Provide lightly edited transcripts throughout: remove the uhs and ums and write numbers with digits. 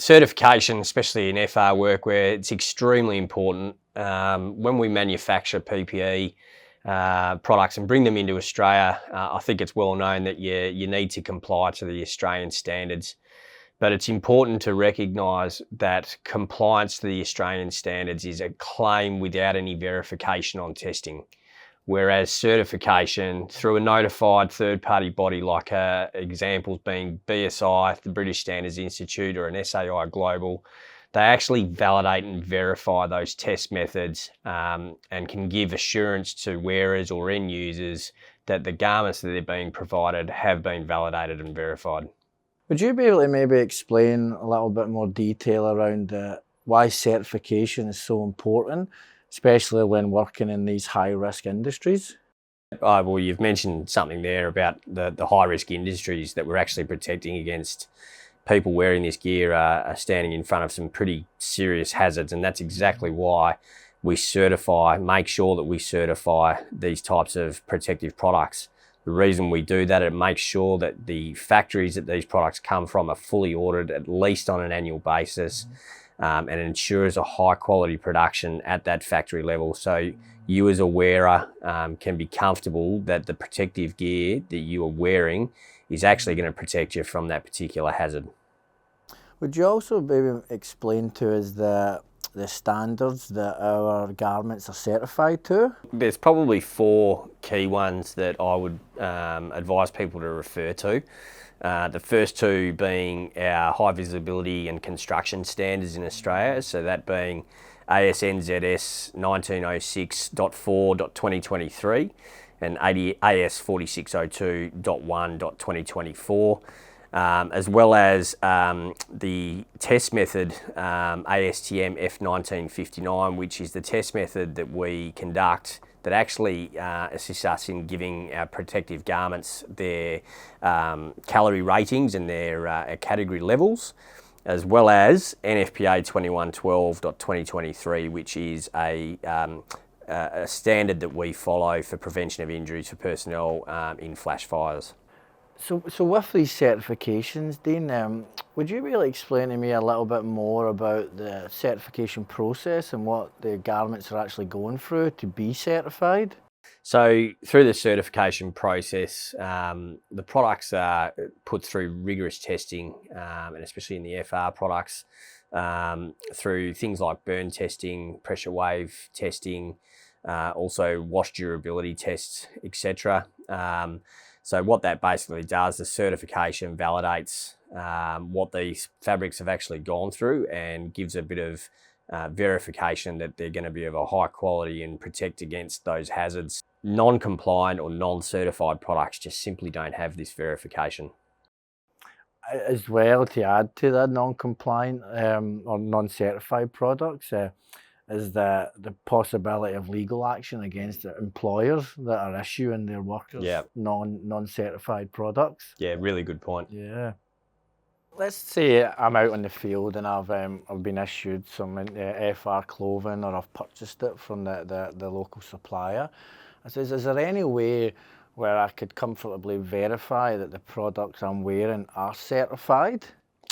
Certification, especially in FR Workwear, it's extremely important. When we manufacture PPE products and bring them into Australia, I think it's well known that you need to comply to the Australian standards. But it's important to recognise that compliance to the Australian standards is a claim without any verification on testing. Whereas certification through a notified third-party body, like examples being BSI, the British Standards Institute, or an SAI Global, they actually validate and verify those test methods and can give assurance to wearers or end users that the garments that they're being provided have been validated and verified. Would you be able to maybe explain a little bit more detail around why certification is so important, especially when working in these high-risk industries? Well, you've mentioned something there about the high-risk industries that we're actually protecting against. People wearing this gear are standing in front of some pretty serious hazards, and that's exactly why we make sure that we certify these types of protective products. The reason we do that, it makes sure that the factories that these products come from are fully audited at least on an annual basis, and ensures a high quality production at that factory level. So you as a wearer can be comfortable that the protective gear that you are wearing is actually going to protect you from that particular hazard. Would you also maybe explain to us the standards that our garments are certified to? There's probably 4 key ones that I would advise people to refer to. The first 2 being our high visibility and construction standards in Australia, so that being ASNZS 1906.4.2023 and AS 4602.1.2024. As well as the test method ASTM F1959, which is the test method that we conduct that actually assists us in giving our protective garments their calorie ratings and their category levels, as well as NFPA 2112.2023, which is a standard that we follow for prevention of injuries for personnel in flash fires. So with these certifications, Dean, would you be able to explain to me a little bit more about the certification process and what the garments are actually going through to be certified? So through the certification process, the products are put through rigorous testing, and especially in the FR products, through things like burn testing, pressure wave testing, also wash durability tests, etc. So what that basically does, the certification validates what these fabrics have actually gone through and gives a bit of verification that they're going to be of a high quality and protect against those hazards. Non-compliant or non-certified products just simply don't have this verification. As well, to add to that non-compliant or non-certified products, is the possibility of legal action against the employers that are issuing their workers non-certified products. Yeah, really good point. Yeah. Let's say I'm out in the field and I've been issued some FR clothing, or I've purchased it from the local supplier. I says, is there any way where I could comfortably verify that the products I'm wearing are certified?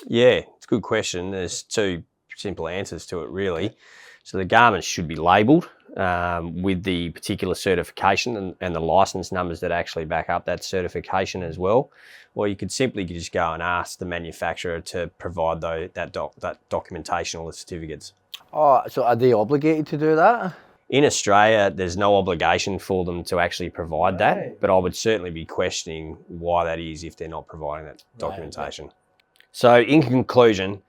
Yeah, it's a good question. There's 2 simple answers to it, really. So the garments should be labelled with the particular certification and the licence numbers that actually back up that certification as well. Or you could simply just go and ask the manufacturer to provide that documentation or the certificates. Oh, so are they obligated to do that? In Australia, there's no obligation for them to actually provide that, but I would certainly be questioning why that is if they're not providing that documentation. So in conclusion,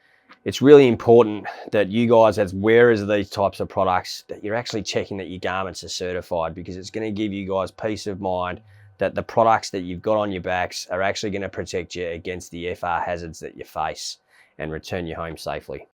it's really important that you guys, as wearers of these types of products, that you're actually checking that your garments are certified, because it's going to give you guys peace of mind that the products that you've got on your backs are actually going to protect you against the FR hazards that you face and return you home safely.